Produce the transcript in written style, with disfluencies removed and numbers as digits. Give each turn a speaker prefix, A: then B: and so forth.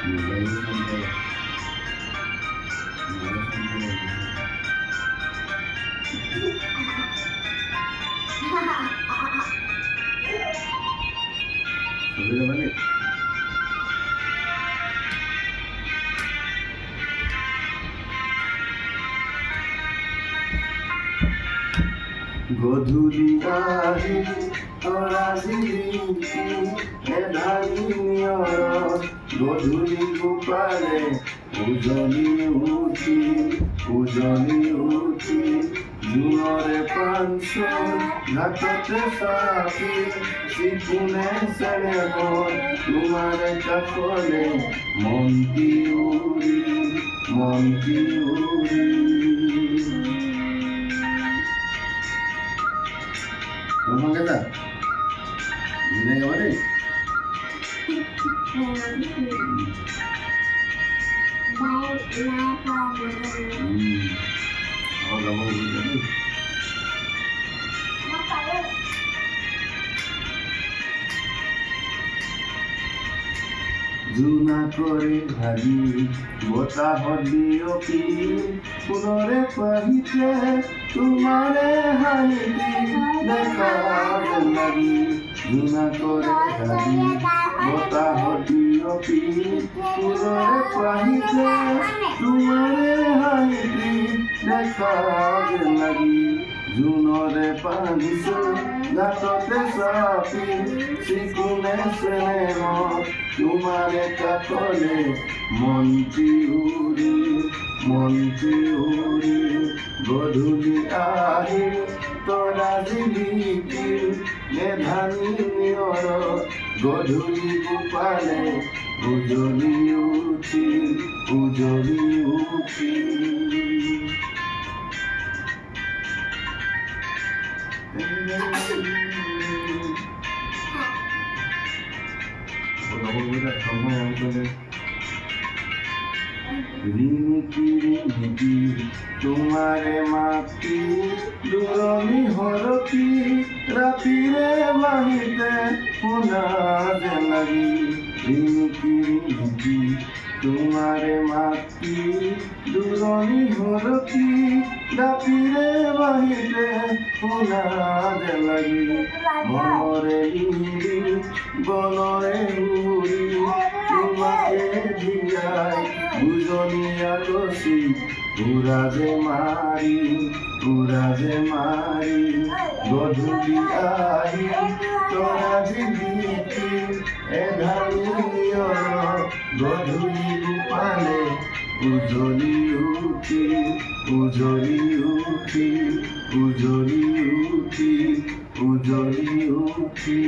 A: Mobile ফোনটা ছবি মানে গধূলি আহি তৰা জিলিকি এধানি নিয়ৰত গধূলি গোপালে উজলি উঠি জোনৰে পাঞ্চল ঘাটতে চাপি চিকুনে চেনেহত তোমাৰে কাষলে মন্তি উৰি Ngomong kata? Gini apa nih? Oh, kamu begini. জুনা করে ভাগি বতাহত বিয়পি ফুলরে পাহিতে তোমারে হাঁহিতে দেখা লাগি জুনা করে ভাগি বতাহত বিয়পি ফুলরে পাহিতে তোমারে হাঁহিতে দেখা লাগি জুনরে পাঞ্চল ঘাটতে চাপি চিকুনে চেনেহত তোমারে কাষলে মন্তি উৰি গধূলি আহি তৰা জিলিকি এধানি নিয়ৰত গধূলি গোপালে উজলি উঠি রিনিকি তোমারে মাতি দুরমি হরকি রাতিরে বাহিতে শুনা যে লাগি রিনিকি তোমারে মাতি দুরমি হরকি রাতিরে বাহিতে শুনা যে লাগি মনরে ইন্দি বনরে উৰি তোমাকে দিয়াই বুজনিয়া গছি উৰাজে মাৰি গধূলি আহি তৰা জিলিকি এধানি নিয়ৰত গধূলি গোপালে উজলি উঠি